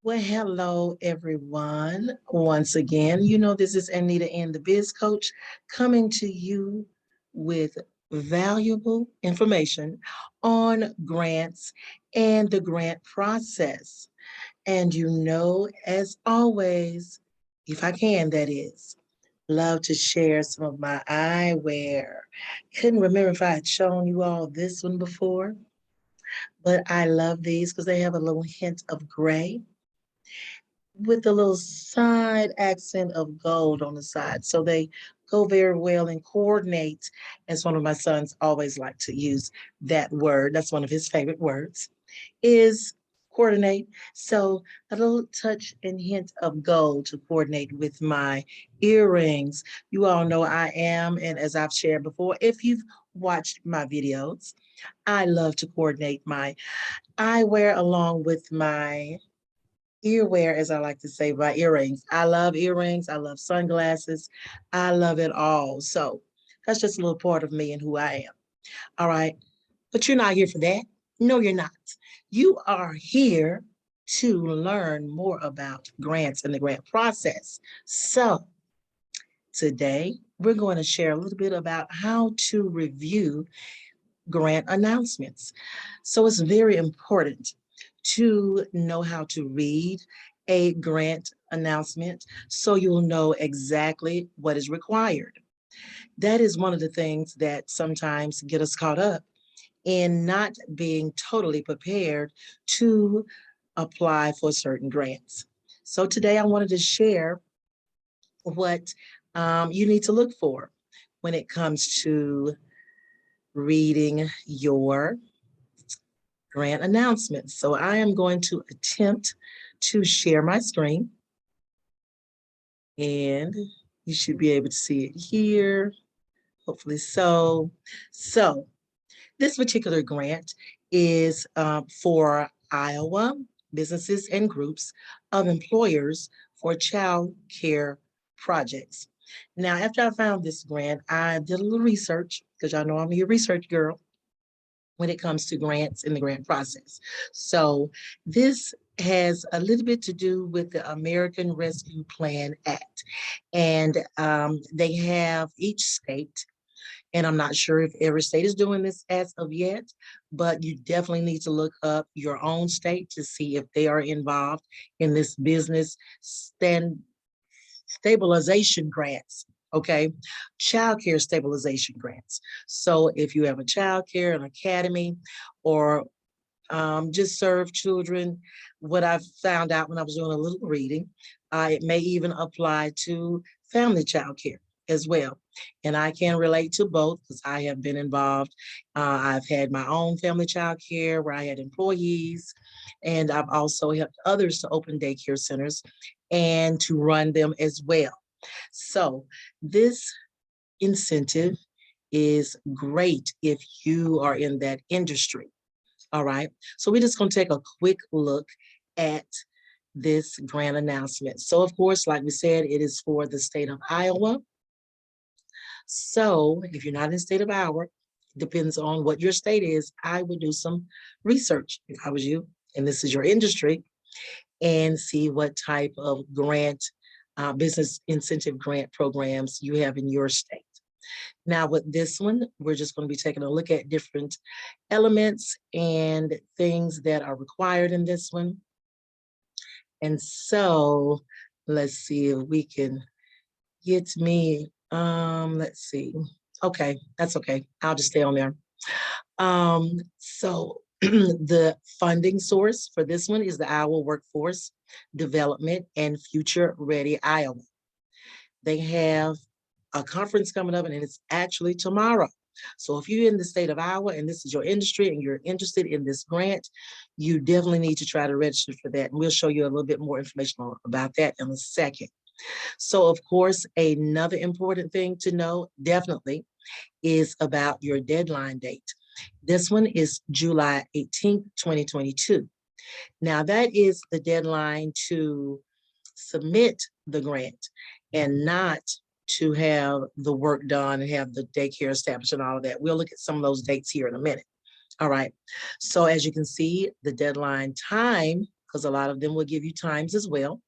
Well, hello, everyone. Once again, you know, this is Anita and the Biz Coach coming to you with valuable information on grants and the grant process. And you know, as always, if I can, that is, love to share some of my eyewear. Couldn't remember if I had shown you all this one before, but I love these because they have a little hint of gray with a little side accent of gold on the side. So they go very well and coordinate, as one of my sons always like to use that word. That's one of his favorite words, is coordinate. So a little touch and hint of gold to coordinate with my earrings. You all know I am, and as I've shared before, if you've watched my videos, I love to coordinate my eyewear along with my earwear, as I like to say, my earrings. I love earrings. I love sunglasses. I love it all. So that's just a little part of me and who I am. All right. But you're not here for that. No, you're not. You are here to learn more about grants and the grant process. So today we're going to share a little bit about how to review grant announcements. So it's very important to know how to read a grant announcement so you'll know exactly what is required. That is one of the things that sometimes get us caught up in not being totally prepared to apply for certain grants. So today I wanted to share what you need to look for when it comes to reading your grant announcements. So I am going to attempt to share my screen, and you should be able to see it here. Hopefully so. So this particular grant is for Iowa businesses and groups of employers for child care projects. Now, after I found this grant, I did a little research because y'all know I'm a research girl when it comes to grants in the grant process. So this has a little bit to do with the American Rescue Plan Act. And they have each state, and I'm not sure if every state is doing this as of yet, but you definitely need to look up your own state to see if they are involved in this business stabilization grants. Okay, child care stabilization grants. So if you have a child care, an academy, or just serve children, what I found out when I was doing a little reading, it may even apply to family child care as well. And I can relate to both because I have been involved. I've had my own family child care where I had employees, and I've also helped others to open daycare centers and to run them as well. So this incentive is great if you are in that industry. All right. So we're just going to take a quick look at this grant announcement. So of course, like we said, it is for the state of Iowa. So if you're not in the state of Iowa, depends on what your state is, I would do some research if I was you, and this is your industry, and see what type of grant, business incentive grant programs you have in your state. Now with this one, we're just going to be taking a look at different elements and things that are required in this one. And so let's see if we can get me, let's see. Okay, that's okay. I'll just stay on there. So the funding source for this one is the Iowa Workforce Development and Future Ready Iowa. They have a conference coming up, and it's actually tomorrow. So if you're in the state of Iowa and this is your industry and you're interested in this grant, you definitely need to try to register for that. And we'll show you a little bit more information about that in a second. So of course, another important thing to know definitely is about your deadline date. This one is July 18th, 2022. Now that is the deadline to submit the grant and not to have the work done and have the daycare established and all of that. We'll look at some of those dates here in a minute. All right. So as you can see, the deadline time because a lot of them will give you times as well,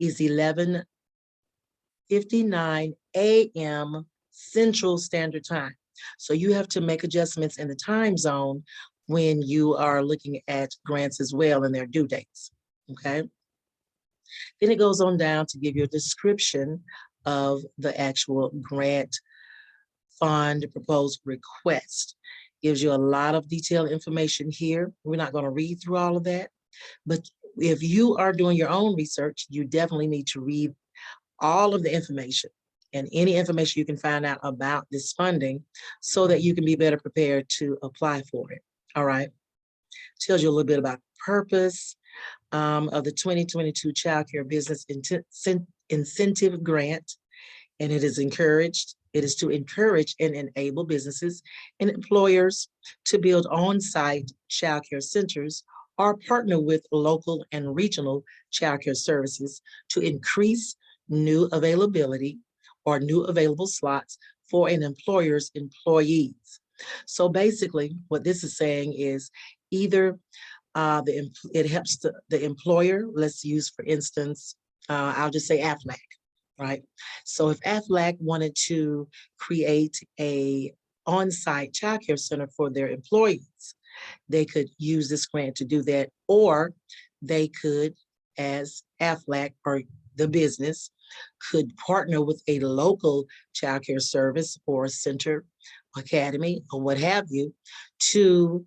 is 11:59 a.m. Central Standard Time. So you have to make adjustments in the time zone when you are looking at grants as well and their due dates, okay? Then it goes on down to give you a description of the actual grant fund proposed request. Gives you a lot of detailed information here. We're not going to read through all of that, but if you are doing your own research, you definitely need to read all of the information and any information you can find out about this funding so that you can be better prepared to apply for it. All right. Tells you a little bit about purpose of the 2022 Child Care Business Incentive Grant, and it is to encourage and enable businesses and employers to build on-site child care centers or partner with local and regional child care services to increase new availability or new available slots for an employer's employees. So basically, what this is saying is either it helps the employer. Let's use, for instance, I'll just say Aflac, right? So if Aflac wanted to create a on-site childcare center for their employees, they could use this grant to do that, or they could, as Aflac or the business, could partner with a local childcare service or center, academy, or what have you, to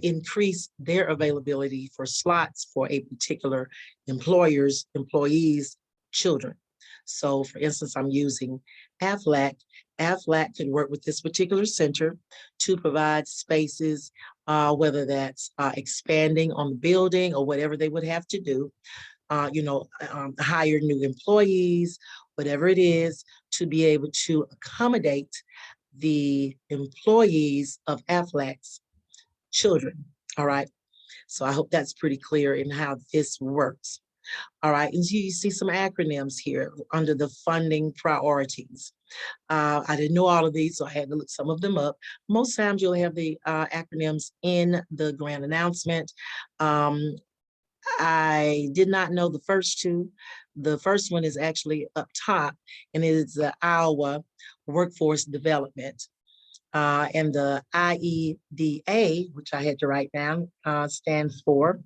increase their availability for slots for a particular employees' children. So for instance, I'm using Aflac. Aflac could work with this particular center to provide spaces, whether that's expanding on the building or whatever they would have to do, hire new employees, whatever it is, to be able to accommodate the employees of Aflac's children. All right. So I hope that's pretty clear in how this works. All right. And you see some acronyms here under the funding priorities. I didn't know all of these, so I had to look some of them up. Most times you'll have the acronyms in the grant announcement. I did not know the first two. The first one is actually up top, and it is the Iowa Workforce Development. And the IEDA, which I had to write down, stands for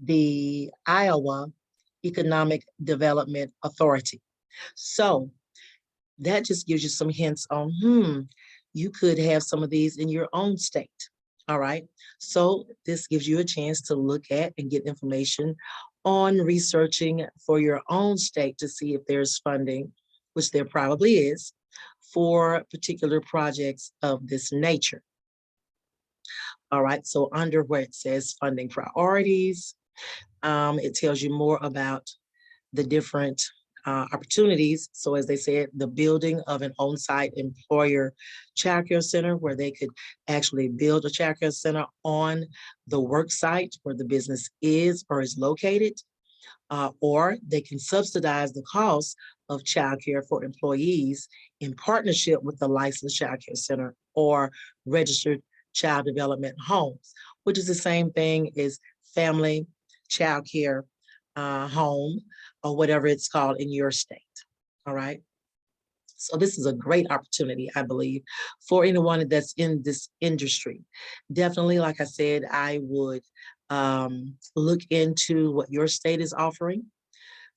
the Iowa Economic Development Authority. So that just gives you some hints on, you could have some of these in your own state. All right. So this gives you a chance to look at and get information on researching for your own state to see if there's funding, which there probably is, for particular projects of this nature. All right, so under where it says funding priorities, it tells you more about the different opportunities. So as they said, the building of an on-site employer childcare center where they could actually build a childcare center on the work site where the business is or is located. Or they can subsidize the cost of childcare for employees in partnership with the licensed childcare center or registered child development homes, which is the same thing as family childcare home or whatever it's called in your state. All right. So this is a great opportunity, I believe, for anyone that's in this industry. Definitely, like I said, I would look into what your state is offering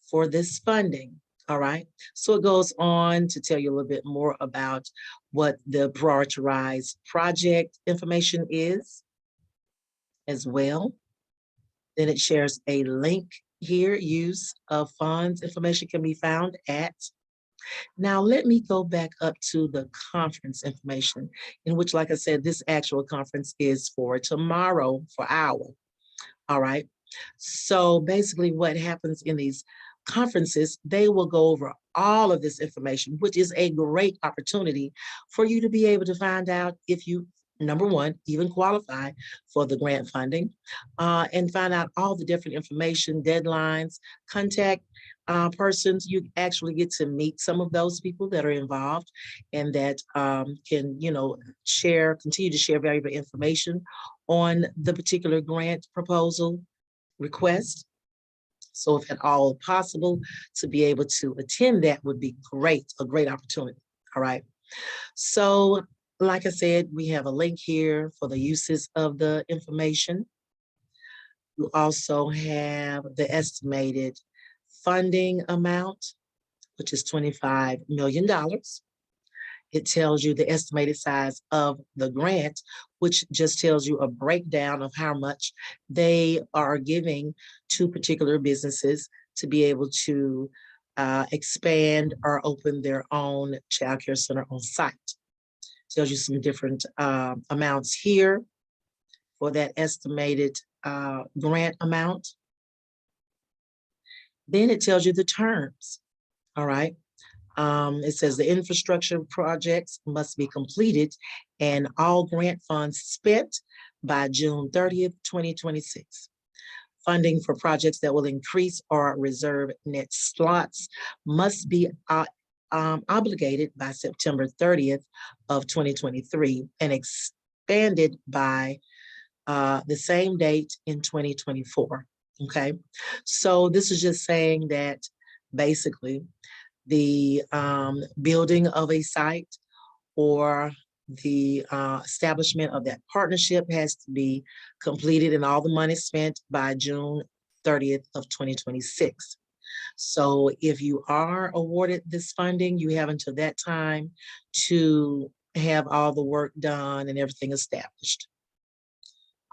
for this funding. All right. So it goes on to tell you a little bit more about what the prioritized project information is as well. Then it shares a link here. Use of funds information can be found at. Now, let me go back up to the conference information, in which, like I said, this actual conference is for tomorrow for hour. All right. So basically what happens in these conferences, they will go over all of this information, which is a great opportunity for you to be able to find out if you, number one, even qualify for the grant funding, and find out all the different information, deadlines, contact persons. You actually get to meet some of those people that are involved and that can, continue to share valuable information on the particular grant proposal request. So if at all possible, to be able to attend that would be great, a great opportunity. All right. So like I said, we have a link here for the uses of the information. You also have the estimated funding amount, which is $25 million. It tells you the estimated size of the grant, which just tells you a breakdown of how much they are giving to particular businesses to be able to expand or open their own child care center on site. Tells you some different amounts here for that estimated grant amount. Then it tells you the terms, all right? It says the infrastructure projects must be completed and all grant funds spent by June 30th, 2026. Funding for projects that will increase or reserve net slots must be obligated by September 30th of 2023 and expanded by the same date in 2024. Okay, so this is just saying that basically the building of a site or the establishment of that partnership has to be completed and all the money spent by June 30th of 2026. So if you are awarded this funding, you have until that time to have all the work done and everything established.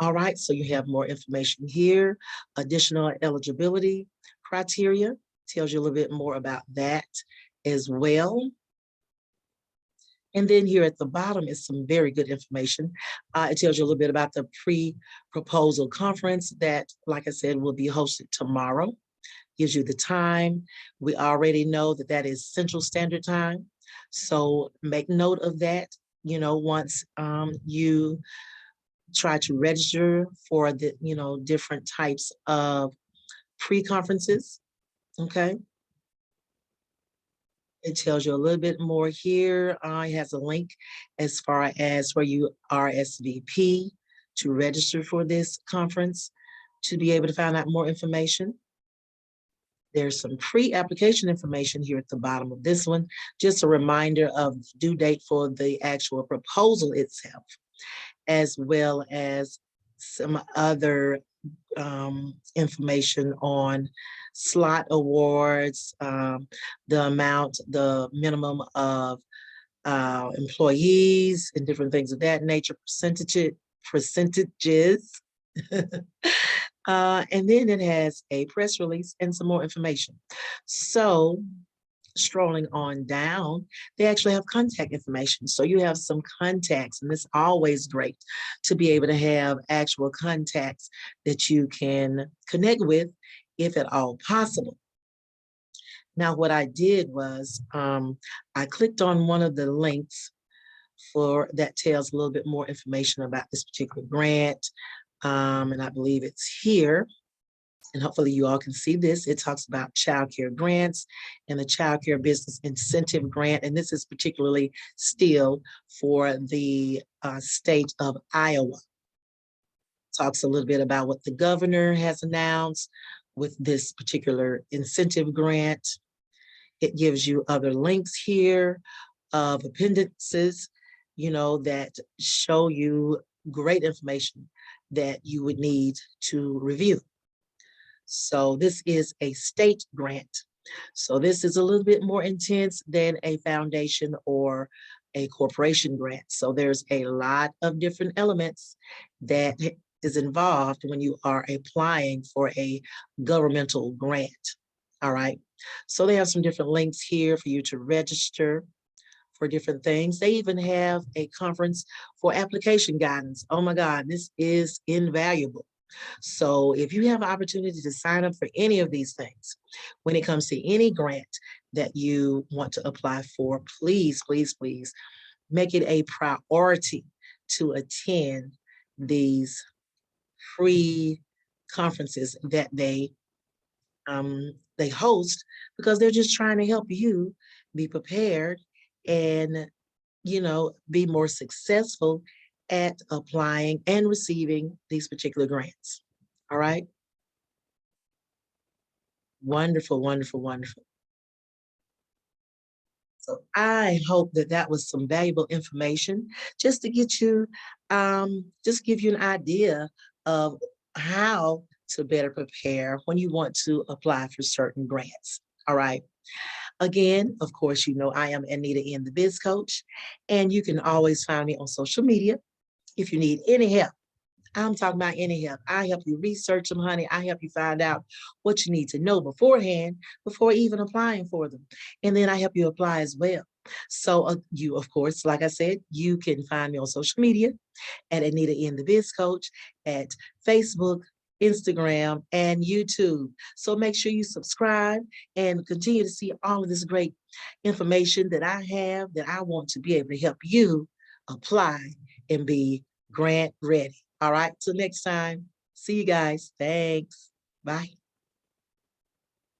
All right, so you have more information here. Additional eligibility criteria tells you a little bit more about that as well. And then here at the bottom is some very good information. It tells you a little bit about the pre-proposal conference that, like I said, will be hosted tomorrow. Gives you the time. We already know that that is Central Standard Time. So make note of that, you know, once you try to register for the, you know, different types of pre-conferences, okay? It tells you a little bit more here. It has a link as far as where you RSVP to register for this conference to be able to find out more information. There's some pre-application information here at the bottom of this one, just a reminder of due date for the actual proposal itself, as well as some other information on slot awards, the amount, the minimum of employees and different things of that nature, percentages. And then it has a press release and some more information. So strolling on down, they actually have contact information. So you have some contacts, and it's always great to be able to have actual contacts that you can connect with if at all possible. Now, what I did was I clicked on one of the links for that tells a little bit more information about this particular grant. And I believe it's here. And hopefully you all can see this. It talks about child care grants and the child care business incentive grant. And this is particularly still for the state of Iowa. Talks a little bit about what the governor has announced with this particular incentive grant. It gives you other links here of appendices, you know, that show you great information that you would need to review. So this is a state grant. So this is a little bit more intense than a foundation or a corporation grant. So there's a lot of different elements that is involved when you are applying for a governmental grant. All right. So they have some different links here for you to register for different things. They even have a conference for application guidance. Oh my God, this is invaluable. So if you have an opportunity to sign up for any of these things, when it comes to any grant that you want to apply for, please, please, please make it a priority to attend these free conferences that they host, because they're just trying to help you be prepared and, you know, be more successful at applying and receiving these particular grants. All right. Wonderful, wonderful, wonderful. So I hope that that was some valuable information just to get you, just give you an idea of how to better prepare when you want to apply for certain grants. All right. Again, of course, you know, I am Anita in the Biz Coach, and you can always find me on social media if you need any help. I'm talking about any help. I help you research them, honey. I help you find out what you need to know beforehand before even applying for them. And then I help you apply as well. So you, of course, like I said, you can find me on social media at Anita in the Biz Coach at Facebook, Instagram, and YouTube. So make sure you subscribe and continue to see all of this great information that I have that I want to be able to help you apply and be grant ready. All right, till next time. See you guys. Thanks. Bye.